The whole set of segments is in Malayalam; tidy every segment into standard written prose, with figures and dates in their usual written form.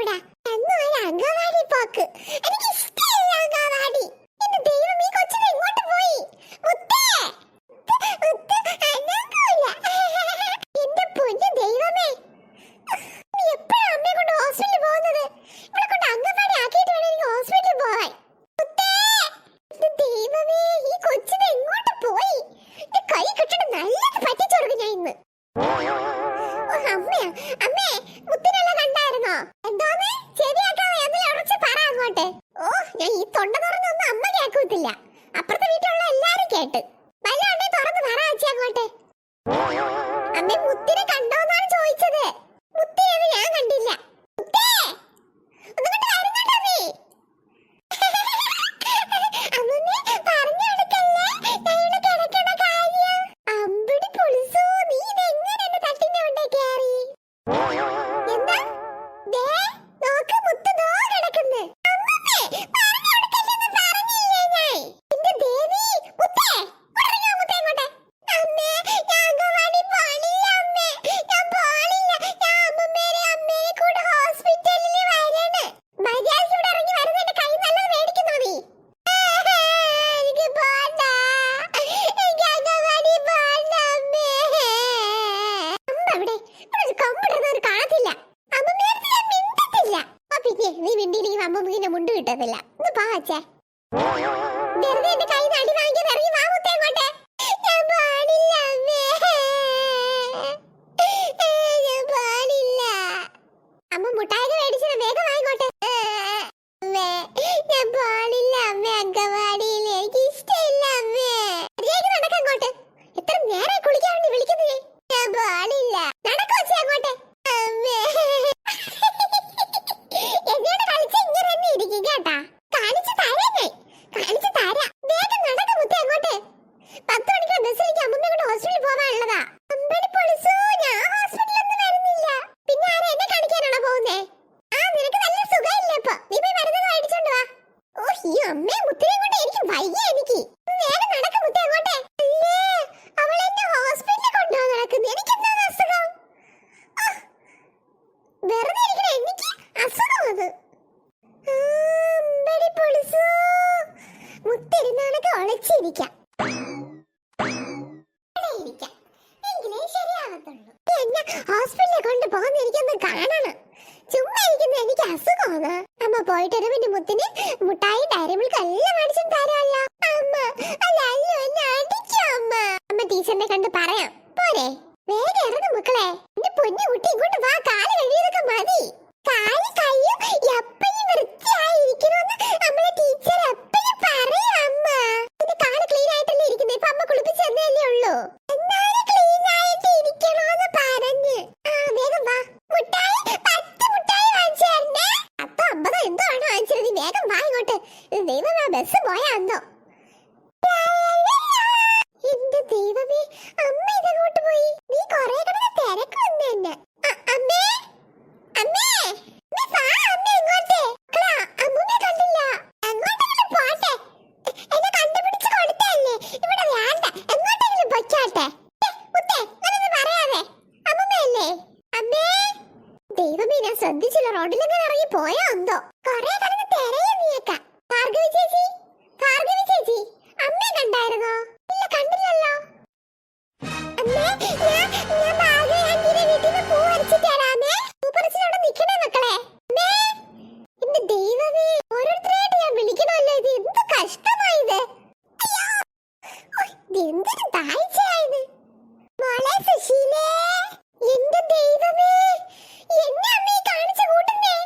അവിടെ എന്നും ഒരു അംഗൻവാടി പോക്ക്. എനിക്ക് ഇഷ്ടമില്ല അംഗൻവാടി. എന്റെ ദൈവം, ഈ കൊച്ചിനെ എങ്ങോട്ട് പോയി? മുത്തേ, മുത്ത് അനങ്ങൂല. എന്റെ പൊന്നു ദൈവമേ, നീ എപ്പോഴാ അമ്മയെ കൊണ്ട് ഹോസ്പിറ്റലിൽ പോകുന്നത്? ഇവിടെ കൊണ്ട് അംഗൻവാടി ആക്കിയിട്ട് വേണം എനിക്ക് ഹോസ്പിറ്റലിൽ പോവാൻ. മുത്തേ, എന്റെ ദൈവമേ, ഈ കൊച്ചിനെ എങ്ങോട്ട് പോയി? എന്റെ കൈ കിട്ടണം, നല്ലത് പറ്റിച്ചു കൊടുക്കും ഞാൻ ഇന്ന്. അമ്മേ, മുത്തിനെല്ലാം കണ്ടായിരുന്നോ? എന്തോന്ന് ശരിയാക്കാവോ? എന്തെങ്കിലും ഉറച്ച് പറ അങ്ങോട്ട്. ഞാൻ ഈ തൊണ്ട തുറന്നൊന്നും അമ്മ കേൾക്കത്തില്ല. അപ്പുറത്തെ വീട്ടിലുള്ള എല്ലാരും കേട്ട്. വല്ലാണ്ടേ തുറന്ന് പറ അച്ഛ അങ്ങോട്ട്. അമ്മേ, മുത്തിനെ കണ്ടോന്നാണ് ചോദിച്ചത്. മുത്തിനെ ഞാൻ കണ്ടില്ല. മുത്തേ, ഒന്നിങ്ങോട്ട് വരുന്നുണ്ടോ നീ? അമ്മേ, പറഞ്ഞു കൊടുക്കല്ലേ ഞാൻ ഇവിടെ കിടക്കണ കാര്യം. അമ്പടി പൊളിസോ, നീ ഇതെങ്ങനെ എന്റെ തട്ടിന്റെ കൊണ്ടേ കയറി? എന്താ? ദേ നോക്ക്, മുത്ത് ദോ കിടക്കുന്നു. അമ്മേ, പറഞ്ഞു കൊടുക്കല്ലെന്ന് പറഞ്ഞില്ലേ ഞാൻ? എന്റെ ദേവി, മുത്തേ, ഉടനെ മുത്തേ ഇങ്ങോട്ട്. അമ്മേ, ഞാൻ അംഗൻവാടി പോണില്ല അമ്മേ, ഞാൻ പോണില്ല. ഞാൻ അമ്മേനെ കൂടെ ഹോസ്പിറ്റലിൽ വരണം. മര്യാദയ്ക്ക് ഇവിടെ ഇറങ്ങി വരുന്ന എന്റെ കൈ നല്ലത് മേടിക്കുന്നോ നീ? എനിക്ക് പോണ്ട, എനിക്ക് അംഗൻവാടി പോണ്ട അമ്മേ. അമ്മ ഇവിടെ ഒരു കമ്പിടുന്നവർ കാണത്തില്ല. അമ്മ നേരത്തെ ഞാൻ മിണ്ടത്തില്ല. പിന്നെ നീ മിണ്ടിയില്ലെങ്കിൽ അമ്മ പിന്നെ മുണ്ട് കിട്ടത്തില്ല. ഒന്ന് പാ അച്ഛേ. വെറുതെ എന്റെ കൈ നടി വാങ്ങിക്കാൻ ഇറങ്ങി വാ മുത്തേ ഇങ്ങോട്ട്. ഞാൻ പാടില്ല അമ്മേ, ഞാൻ പാടില്ല. അമ്മ മുട്ടായി മേടിച്ചത് വേഗം വാങ്ങിക്കോട്ടെ. അമ്മേ, ഞാൻ പാടില്ല അമ്മേ, അംഗൻവാടിയിൽ എനിക്ക് ഇഷ്ടമില്ല അമ്മേ. മര്യാദയ്ക്ക് നടക്ക അങ്ങോട്ട്. എത്ര നേരം കുളിക്കാൻ വേണ്ടി വിളിക്കുന്നേ? ഞാൻ പാടില്ല. നടക്കോ അച്ഛേ അങ്ങോട്ട്. അമ്മേ, എന്നോട് കളിച്ച് ഇങ്ങനെ തന്നെ ഇരിക്കും കേട്ടാ. കാണിച്ചു തരാം ഞാൻ, കാണിച്ചു തരാം. വേഗം നടക്ക മുത്തേ അങ്ങോട്ട്. 10 മണിക്കുള്ള ബസ്സിലേക്ക് അമ്മമ്മ കൊണ്ട് ഹോസ്പിറ്റലിൽ പോവാനുള്ളതാ. അമ്പടി പൊളിസോ, ഞാൻ ഹോസ്പിറ്റലൊന്നും വരുന്നില്ല. പിന്നെ ആരാ എന്നെ കാണിക്കാനാണോ പോകുന്നേ? നിനക്ക് നല്ല സുഖമില്ലേ ഇപ്പൊ? നീ പോയി മരുന്ന് മേടിച്ചോണ്ട് വാ. ഈ അമ്മയും മുത്തിനെയും കൊണ്ട് എനിക്ക് വയ്യ. എനിക്ക് വേഗം നടക്ക മുത്തേ അങ്ങോട്ടെ. അല്ലേ, അവൾ എന്നെ ഹോസ്പിറ്റലിൽ കൊണ്ടുപോകാൻ നടക്കുന്നു. എനിക്ക് എന്താണ് അസുഖം? വെറുതെ ഇരിക്കണേ, എനിക്ക് അസുഖം അത്. അമ്പടി പൊളിസോ, മുത്തിരുന്നാണൊക്കെ ഒളിച്ചിരിക്കാം. എങ്കിലേ ശരിയാവത്തുള്ളൂ. എന്നെ ഹോസ്പിറ്റലിൽ കൊണ്ട് പോകുന്ന എനിക്കൊന്ന് കാണണം. ചുമ്മാ ഇരിക്കുന്ന എനിക്ക് അസുഖമാണ്. അമ്മ പോയിട്ട് പിന്നെ മുത്തിന് മുട്ടായി ഡയറി മിൽക്ക് എല്ലാം മേടിച്ചും തരാമല്ലോ. അമ്മ അല്ലോ എന്നെ അടിക്കും അമ്മ. അമ്മ ടീച്ചറിനെ കണ്ട് പറയാം പോരെ? വേഗം ഇറങ്ങും മക്കളെ. എന്റെ പൊന്നു കുട്ടി ഇങ്ങോട്ട് വാ. കാല് കഴുകിയതൊക്കെ മതി. കാല് കയ്യും എപ്പോഴും വൃത്തിയായിരിക്കണമെന്ന് നമ്മളെ ടീച്ചർ എപ്പോഴും പറയും അമ്മ. എന്റെ കാല് ക്ലീൻ ആയിട്ടല്ലേ ഇരിക്കുന്നത്? ഇപ്പൊ അമ്മ കുളിപ്പിച്ച് തന്നല്ലേ ഉള്ളൂ. എന്നാലും ക്ലീൻ ആയിട്ട് ഇരിക്കണോന്ന് പറഞ്ഞ്. വേഗം വാ. മുട്ടായി 10 മുട്ടായി വാങ്ങിച്ചു തരണേ. 10 50 എന്തോ ആണ് വാങ്ങിച്ചത്. നീ വേഗം വാ ഇങ്ങോട്ട്. ദൈവമേ, ബസ് പോയാ എന്തോ. എന്റെ ദൈവമേ, അമ്മ ഇതങ്ങോട്ട് പോയി. നീ കൊറേ കിടന്ന് തിരക്കൊന്നു തന്നെ. അമ്മേ, അമ്മേ, നീ വാ അമ്മേ ഇങ്ങോട്ട്. അമ്മൂമ്മയെ കണ്ടില്ല. എങ്ങോട്ടെങ്കിലും പോട്ടെ. എന്നെ കണ്ടുപിടിച്ച് കൊടുത്തല്ലേ. ഇവിടെ വേണ്ട, എങ്ങോട്ടെങ്കിലും പൊയ്ക്കോട്ടെ. മുത്തേ, ഞാനൊന്ന് പറയാവേ. അമ്മൂമ്മയല്ലേ? അമ്മേ, ദൈവമേ, ഞാൻ ശ്രദ്ധിച്ചില്ല. റോഡിലെങ്ങനെ ഇറങ്ങി പോയാ എന്തോ. കൊറേ കിടന്ന് തിരയാ നീയൊക്കെ. ഭാർഗവി ചേച്ചി, ഭാർഗവി ചേച്ചി, അമ്മയെ കണ്ടായിരുന്നോ? ഇല്ല, കണ്ടില്ലല്ലോ. അമ്മേ, ഞാൻ ഭാഗ്യ ആന്റിയുടെ വീട്ടിൽ നിന്ന് പൂ പറിച്ചിട്ട് തരാമേ. പൂ പറിച്ചിട്ട് അവിടെ നിൽക്കണേ മക്കളെ. അമ്മേ, എന്റെ ദൈവമേ, ഓരോരുത്തരായിട്ട് ഞാൻ വിളിക്കണമല്ലോ. ഇത് എന്ത് കഷ്ടമായത്. എന്തൊരു താഴ്ചയായത്. മോളെ സുശീലേ, എന്റെ ദൈവമേ, എന്നെ അമ്മയെ കാണിച്ചു കൂട്ടുന്നേ.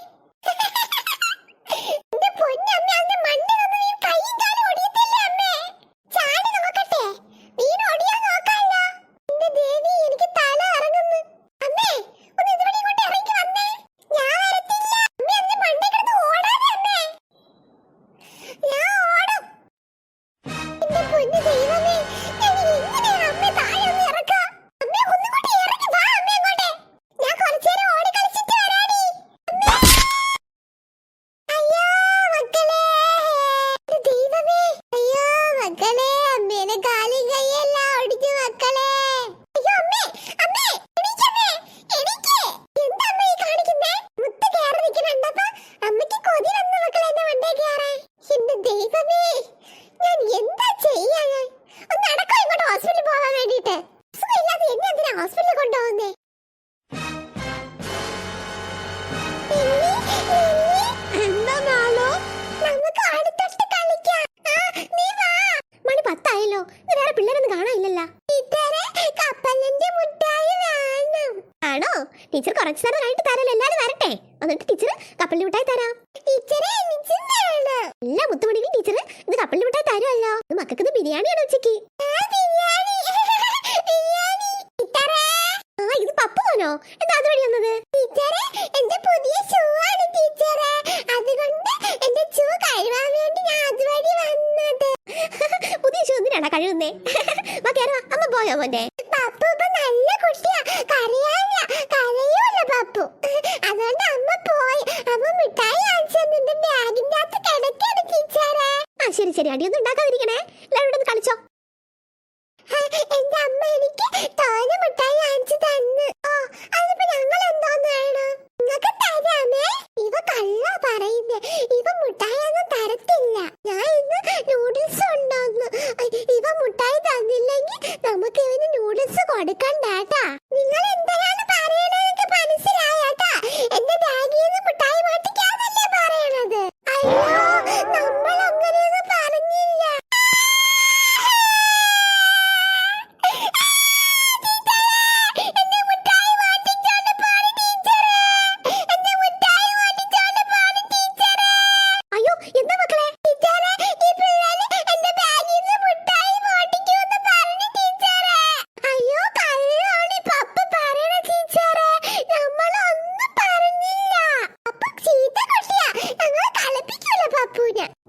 അച്ഛനെ കഴിഞ്ഞിട്ട് തരാം, എല്ലാരും വരട്ടെ, എന്നിട്ട് ടീച്ചർ കപ്പലിന്റെ മിഠായി തരാം. എല്ലാ മുത്തുമണിക്കും ടീച്ചർ ഇത് കപ്പലിന്റെ മിഠായി തരുമല്ലോ. മക്കൾക്ക് ഇത് ബിരിയാണിയാണ് ഉച്ചക്ക്. ആ ഇത് പപ്പു മോനോ? എന്താ അതുവഴി വന്നത്? എന്റെ പുതിയ ഷൂ ആണ് ടീച്ചറെ, അതുകൊണ്ട് എന്റെ ഷൂ കഴുകാൻ വേണ്ടി ഞാൻ അതുവഴി വന്നത്. പുതിയ ഷൂ എന്തിനാണ് കഴുകുന്നേ? അമ്മ പോയോ മോന്റെ? പപ്പു ഇപ്പൊ നല്ല കുട്ടിയാ, കരയൂല പപ്പു. അതുകൊണ്ട് അമ്മ പോയി. അമ്മ മിഠായി നിന്റെ ബാഗിന്റെ അകത്ത് കിടക്കാണ് ടീച്ചറെ. ആ ശരി ശരി, അടിയൊന്നും ഉണ്ടാക്കാതിരിക്കണേ, എല്ലാവരും ഒന്ന് കളിച്ചോ. എന്റെ അമ്മ എനിക്ക് തോനെ മിഠായി വാങ്ങിച്ചു തന്നു. അതിപ്പോ ഞങ്ങൾ എന്തോന്ന് വേണം? നിങ്ങൾക്ക് തരാമേ. ഇവ കള്ള പറയുന്നേ, ഇവ മിഠായിയൊന്നും തരത്തില്ല. ഞാൻ ഇന്ന് നൂഡിൽസ് ഉണ്ടോന്ന്. ഇവ മിഠായി തന്നില്ലെങ്കിൽ നമുക്ക് ഇവന് നൂഡിൽസ് കൊടുക്കണ്ടാട്ടാ. നിങ്ങൾ എന്താണ് പറയണതൊക്കെ മനസ്സിലായാട്ടാ. എന്റെ ബാഗിൽ നിന്ന് മിഠായി മാറ്റിക്കാന്നല്ലേ പറയണത്. അയ്യോ, നമ്മൾ അങ്ങനെയൊന്നും പറഞ്ഞില്ല.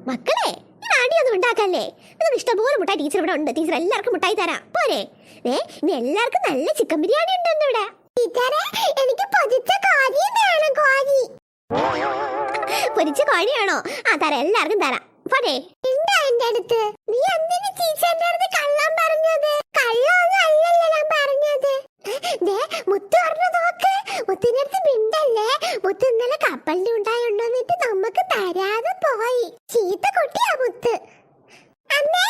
മക്കളെ അടിയൊന്നും ഉണ്ടാക്കല്ലേ, നിങ്ങൾക്ക് ഇഷ്ടംപോലെ മുട്ടായി ടീച്ചർ ഇവിടെ ഉണ്ട്. ടീച്ചർ എല്ലാവർക്കും മുട്ടായി തരാം പോരെ? ഇനി എല്ലാവർക്കും നല്ല ചിക്കൻ ബിരിയാണി ഉണ്ടെന്ന് ഇവിടെ. എനിക്ക് പൊരിച്ച കോഴി വേണം. കോഴി പൊരിച്ച കോഴിയാണോ? ആ തരാം, എല്ലാവർക്കും തരാം പോരെ? എന്താ എന്റെ അടുത്ത്? നീ എന്തിനു ടീച്ചറിന്റെ അടുത്ത് കള്ളം പറഞ്ഞത്? കള്ളൊന്നും അല്ലല്ലോ ഞാൻ പറഞ്ഞത്. മുത്ത് പറഞ്ഞു നോക്ക്. മുത്തിന്റെ അടുത്ത് മിണ്ടല്ലേ. മുത്ത് ഇന്നലെ കപ്പലിന്റെ ഉണ്ടായിട്ടുണ്ടോന്നിട്ട് നമുക്ക് തരാതെ പോയി. ചീത്ത കുട്ടിയാ മുത്ത്. അമ്മേ